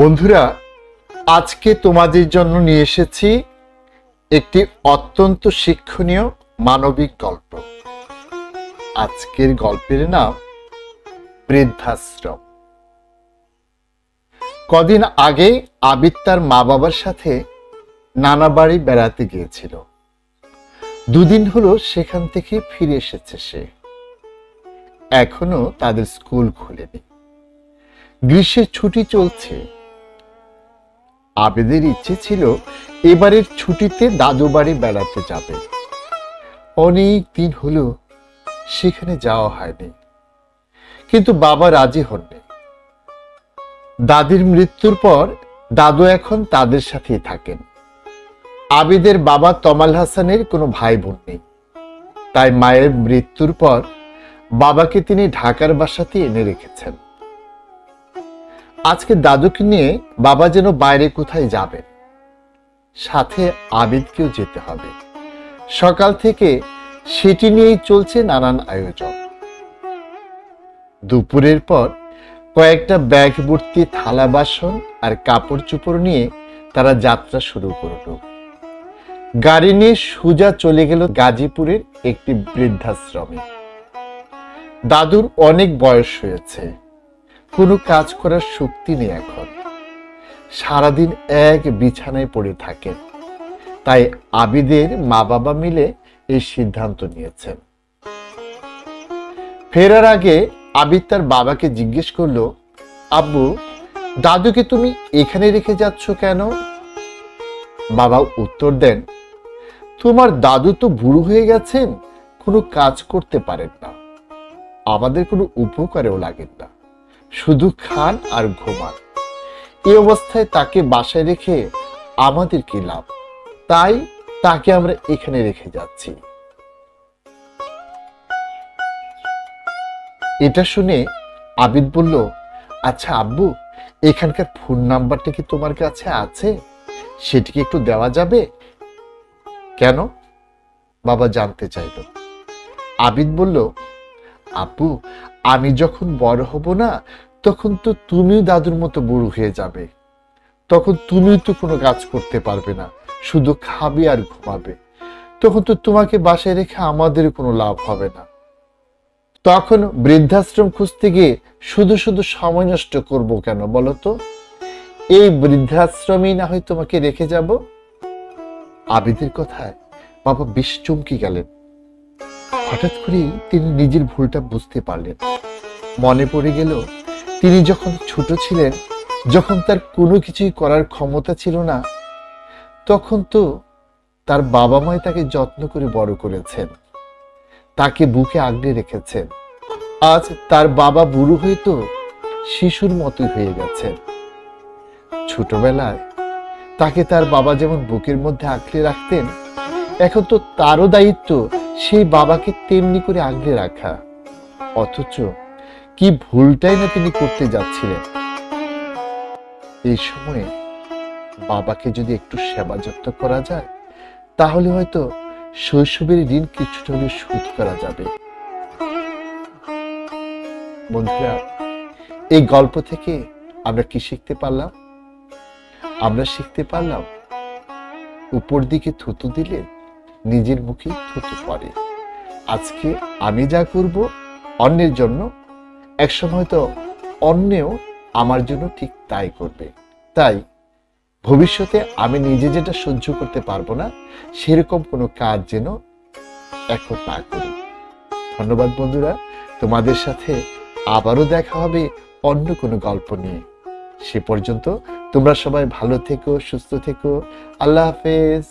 বন্ধুরা, আজকে তোমাদের জন্য নিয়ে এসেছি একটি অত্যন্ত শিক্ষণীয় মানবিক গল্প। আজকের গল্পের নাম বৃদ্ধাশ্রম। কদিন আগে আবিদ তার মা বাবার সাথে নানা বাড়ি বেড়াতে গিয়েছিল। দুদিন হলো সেখান থেকে ফিরে এসেছে সে। এখনো তাদের স্কুল খুলেনি, গ্রীষ্মের ছুটি চলছে। আবিদের ইচ্ছে ছিল এবারের ছুটিতে দাদু বাড়ি বেড়াতে যাবে। অনেক দিন হলো সেখানে যাওয়া হয়নি, কিন্তু বাবা রাজি হননি। দাদির মৃত্যুর পর দাদু এখন তাদের সাথেই থাকেন। আবিদের বাবা তমাল হাসানের কোনো ভাই বোন নেই, তাই মায়ের মৃত্যুর পর বাবাকে তিনি ঢাকার বাসাতে এনে রেখেছেন। আজকে দাদুকে নিয়ে বাবা যেন বাইরে কোথায় যাবেন, সাথে আবিদকেও যেতে হবে। সকাল থেকে সেটি নিয়েই চলছে নানান আয়োজন। দুপুরের পর কয়েকটা ব্যাগ ভর্তি থালা বাসন আর কাপড় চোপড় নিয়ে তারা যাত্রা শুরু করল। গাড়ি নিয়ে সোজা চলে গেল গাজীপুরের একটি বৃদ্ধাশ্রমে। দাদুর অনেক বয়স হয়েছে, কোনো কাজ করার শক্তি নেই এখন। সারাদিন এক বিছানায় পড়ে থাকেন। তাই আবিদের মা বাবা মিলে এই সিদ্ধান্ত নিয়েছেন। ফেরার আগে আবিদ তার বাবাকে জিজ্ঞেস করলো, আব্বু, দাদুকে তুমি এখানে রেখে যাচ্ছ কেন? বাবা উত্তর দেন, তোমার দাদু তো বুড়ো হয়ে গেছেন, কোনো কাজ করতে পারেন না, আমাদের কোনো উপকারেও লাগেন না, শুধু খান আর ঘুমান। এই অবস্থায় তাকে বাসায় রেখে আমাদের কি লাভ? তাই তাকে আমরা এখানে রেখে যাচ্ছি। এটা শুনে আবিদ বলল, আচ্ছা আব্বু, এখানকার ফোন নাম্বারটা কি তোমার কাছে আছে? সেটিকে একটু দেওয়া যাবে? কেন? বাবা জানতে চাইল। আবিদ বলল, আব্বু, আমি যখন বড় হব না, তখন তো তুমিও দাদুর মতো বুড়ো হয়ে যাবে। তখন তুমিও তো কোনো কাজ করতে পারবে না, শুধু খাবে আর ঘুমাবে। তখন তো তোমাকে বাসায় রেখে আমাদের কোনো লাভ হবে না। তখন বৃদ্ধাশ্রম খুঁজতে গিয়ে শুধু শুধু সময় নষ্ট করবো কেন বলো তো? এই বৃদ্ধাশ্রমেই না হয় তোমাকে রেখে যাব। আবিদের কথায় বাবা বেশ চমকে গেলেন। হঠাৎ করেই তিনি নিজের ভুলটা বুঝতে পারলেন। মনে পড়ে গেল, তিনি যখন ছোট ছিলেন, যখন তার কোনো কিছুই করার ক্ষমতা ছিল না, তখন তো তার বাবা মাই তাকে যত্ন করে বড় করেছেন, তাকে বুকে আগলে রেখেছেন। আজ তার বাবা বুড়ো হয়ে তো শিশুর মতোই হয়ে গেছেন। ছোটবেলায় তাকে তার বাবা যেমন বুকের মধ্যে আগলে রাখতেন, এখন তো তারও দায়িত্ব সেই বাবাকে তেমনি করে আগলে রাখা। অথচ কি ভুলটাই না তিনি করতে যাচ্ছিলেন। এই সময়ে বাবাকে যদি একটু সেবা যত্ন করা যায়, তাহলে হয়তো শৈশবের ঋণ কিছুটা হলে শোধ করা যাবে। বন্ধুরা, এই গল্প থেকে আমরা কি শিখতে পারলাম? আমরা শিখতে পারলাম, উপর দিকে থুতু দিলে নিজের মুখে থুতু পড়ে। আজকে আমি যা করব অন্যের জন্য, একসময় তো অন্যেও আমার জন্য ঠিক তাই করবে। তাই ভবিষ্যতে আমি নিজে যেটা সহ্য করতে পারবো না, সেরকম কোনো কাজ যেন এখন না করি। ধন্যবাদ বন্ধুরা, তোমাদের সাথে আবারও দেখা হবে অন্য কোনো গল্প নিয়ে। সে পর্যন্ত তোমরা সবাই ভালো থেকো, সুস্থ থেকো। আল্লাহ হাফেজ।